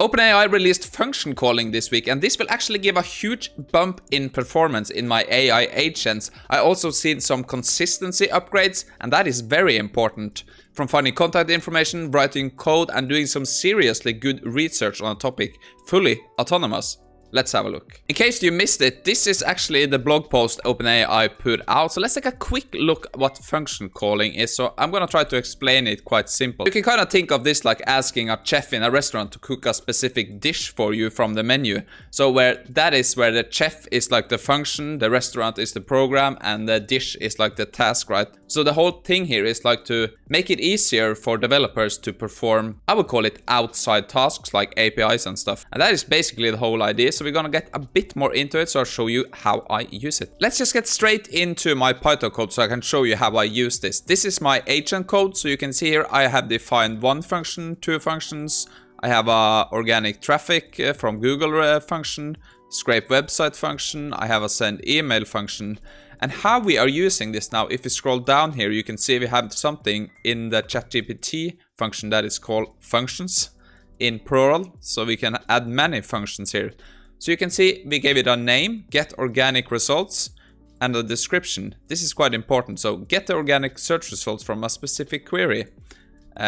OpenAI released function calling this week, and this will actually give a huge bump in performance in my AI agents. I also seen some consistency upgrades, and that is very important. From finding contact information, writing code, and doing some seriously good research on a topic, fully autonomous. Let's have a look. In case you missed it, this is actually the blog post OpenAI put out. So let's take a quick look at what function calling is. So I'm going to try to explain it quite simple. You can kind of think of this like asking a chef in a restaurant to cook a specific dish for you from the menu. So where that is where the chef is like the function, the restaurant is the program, and the dish is like the task, right? So the whole thing here is like to make it easier for developers to perform, I would call it outside tasks like APIs and stuff. And that is basically the whole idea. So we're gonna get a bit more into it, so I'll show you how I use it. Let's just get straight into my Python code so I can show you how I use this. This is my agent code, so you can see here I have defined one function, two functions. I have a organic traffic from Google function, scrape website function. I have a send email function. And how we are using this now, if you scroll down here, you can see we have something in the ChatGPT function that is called functions in plural. So we can add many functions here. So you can see we gave it a name, get organic results, and a description. This is quite important. So get the organic search results from a specific query.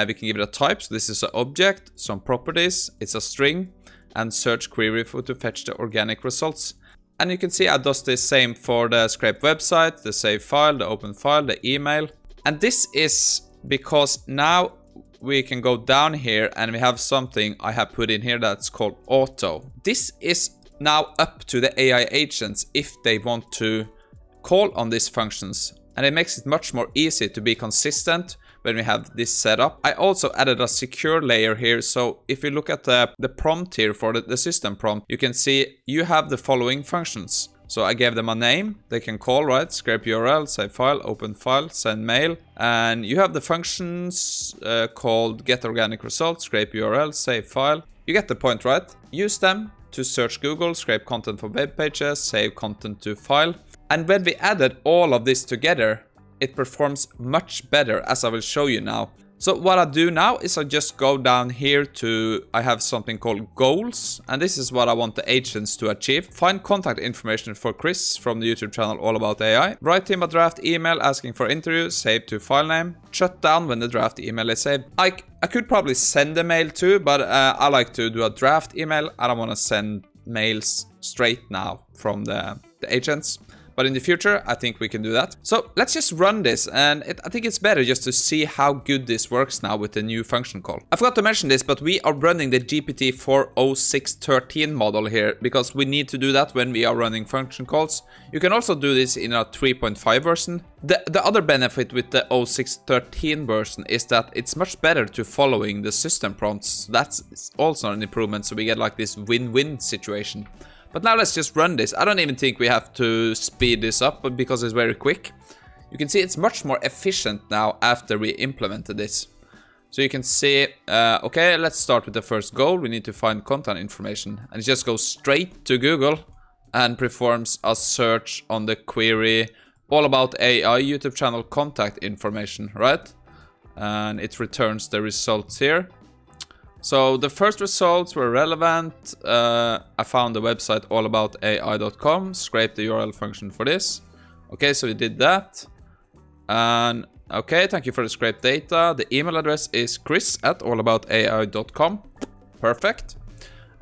We can give it a type. So this is an object, some properties, it's a string, and search query to fetch the organic results. And you can see it does the same for the scrape website, the save file, the open file, the email. And this is because now we can go down here and we have something I have put in here that's called auto. This is now up to the AI agents if they want to call on these functions. And it makes it much more easy to be consistent when we have this set up. I also added a secure layer here. So if you look at the prompt here for the system prompt, you can see you have the following functions. So I gave them a name, they can call, right? Scrape URL, save file, open file, send mail. And you have the functions called get organic results, scrape URL, save file. You get the point, right? Use them to search Google, scrape content from web pages, save content to file. And when we added all of this together, it performs much better, as I will show you now. So what I do now is I just go down here to, I have something called goals, and this is what I want the agents to achieve. Find contact information for Chris from the YouTube channel All About AI. Write him a draft email asking for interview, save to file name. Shut down when the draft email is saved. I could probably send a mail too, but I like to do a draft email. I don't want to send mails straight now from the agents. But in the future, I think we can do that. So let's just run this. And I think it's better just to see how good this works now with the new function call. I forgot to mention this, but we are running the GPT-4o613 model here because we need to do that when we are running function calls. You can also do this in a 3.5 version. The other benefit with the 0613 version is that it's much better to following the system prompts. That's also an improvement. So we get like this win-win situation. But now let's just run this. I don't even think we have to speed this up because it's very quick. You can see it's much more efficient now after we implemented this. So you can see, okay, let's start with the first goal. We need to find content information. And it just goes straight to Google and performs a search on the query All About AI YouTube channel contact information, right? And it returns the results here. So the first results were relevant. I found the website allaboutai.com, scraped the URL function for this. Okay, so we did that. And okay, thank you for the scraped data. The email address is chris@allaboutai.com. Perfect.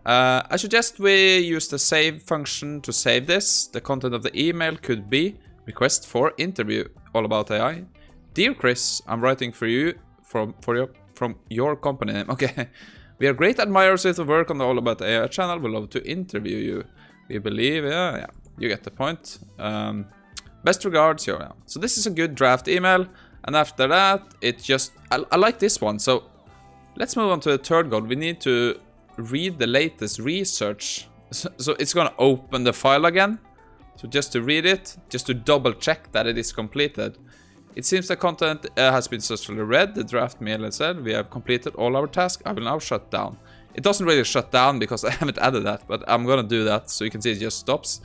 I suggest we use the save function to save this. The content of the email could be request for interview, All About AI. Dear Chris, I'm writing for you from your company name. Okay. We are great admirers of the work on the All About AI channel. We love to interview you. We believe, yeah, you get the point. Best regards, yeah. So this is a good draft email. And after that, it just, I like this one. So let's move on to the third goal. We need to read the latest research. So it's going to open the file again. So just to read it, just to double check that it is completed. It seems the content has been successfully read. The draft mail has said we have completed all our tasks. I will now shut down. It doesn't really shut down because I haven't added that, but I'm gonna do that so you can see it just stops.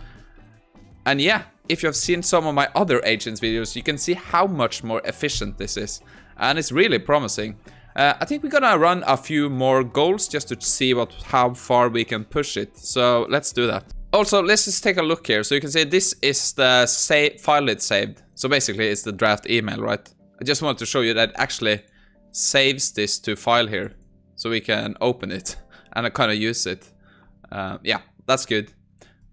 And yeah, if you have seen some of my other agents videos, you can see how much more efficient this is. And it's really promising. I think we're gonna run a few more goals just to see how far we can push it. So let's do that. Also, let's just take a look here. So you can see this is the file it saved. So basically it's the draft email, right? I just want to show you that it actually saves this to file here. So we can open it and kind of use it. Yeah, that's good.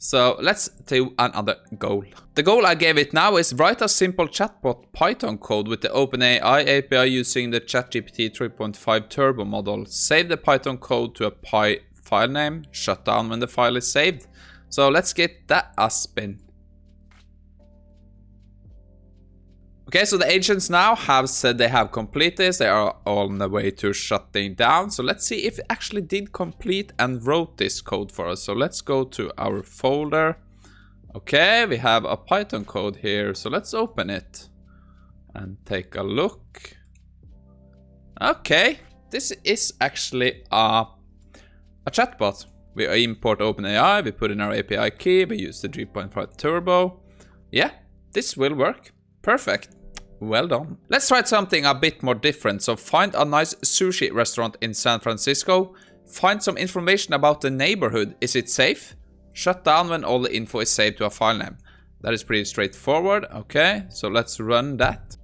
So let's do another goal. The goal I gave it now is write a simple chatbot Python code with the OpenAI API using the ChatGPT 3.5 Turbo model. Save the Python code to a Py file name. Shut down when the file is saved. So let's get that a spin. Okay, so the agents now have said they have completed this. They are on the way to shutting down. So let's see if it actually did complete and wrote this code for us. So let's go to our folder. Okay, we have a Python code here. So let's open it and take a look. Okay, this is actually a chatbot. We import OpenAI, we put in our API key, we use the 3.5 Turbo. Yeah, this will work. Perfect. Well done. Let's try something a bit more different. So find a nice sushi restaurant in San Francisco. Find some information about the neighborhood. Is it safe? Shut down when all the info is saved to a file name. That is pretty straightforward. Okay, so let's run that.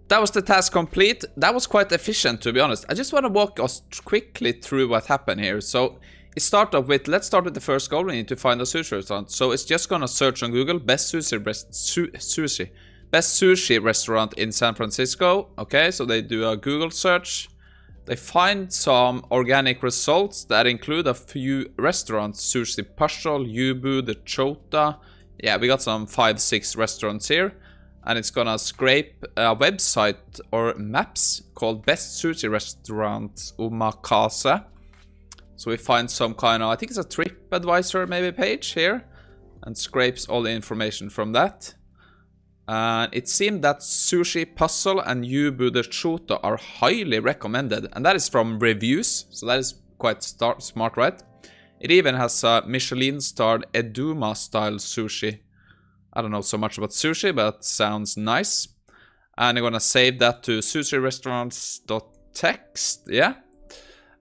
That was the task complete. That was quite efficient, to be honest. I just want to walk us quickly through what happened here. So let's start with the first goal. We need to find a sushi restaurant. So it's just gonna search on Google best sushi restaurant in San Francisco. Okay, so they do a Google search. They find some organic results that include a few restaurants: Sushi Pashol, Yubu, the Chota. Yeah, we got some 5-6 restaurants here. And it's gonna scrape a website or maps called Best Sushi Restaurant Omakase. So we find some kind of, I think it's a TripAdvisor maybe page here, and scrapes all the information from that. And it seemed that Sushi Puzzle and Yubu the Chota are highly recommended, and that is from reviews, so that is quite smart, right? It even has a Michelin-starred Eduma style sushi. I don't know so much about sushi, but sounds nice. And I'm gonna save that to sushirestaurants.txt, yeah.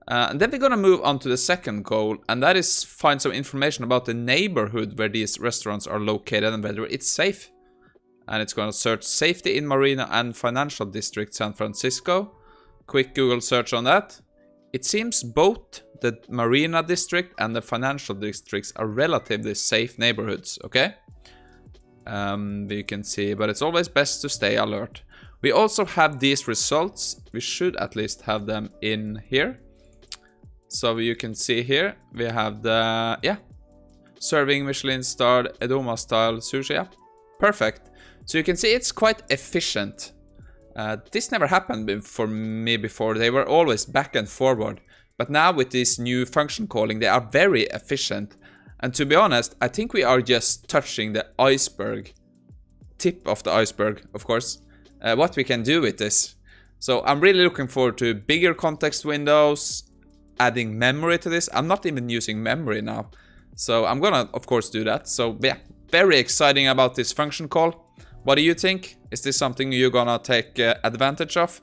And then we're gonna move on to the second goal, and that is find some information about the neighborhood where these restaurants are located and whether it's safe. And it's gonna search safety in Marina and Financial District, San Francisco. Quick Google search on that. It seems both the Marina District and the Financial Districts are relatively safe neighborhoods, okay? You can see, but it's always best to stay alert. We also have these results. We should at least have them in here. So you can see here, we have the, yeah, serving Michelin-starred Edoma style sushi. Yeah, perfect. So you can see it's quite efficient. This never happened for me before. They were always back and forward. But now with this new function calling, they are very efficient. And to be honest, I think we are just touching the iceberg, tip of the iceberg, of course, what we can do with this. So I'm really looking forward to bigger context windows, adding memory to this. I'm not even using memory now. So I'm gonna, of course, do that. So yeah, very exciting about this function call. What do you think? Is this something you're gonna take advantage of?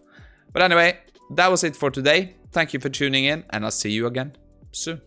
But anyway, that was it for today. Thank you for tuning in, and I'll see you again soon.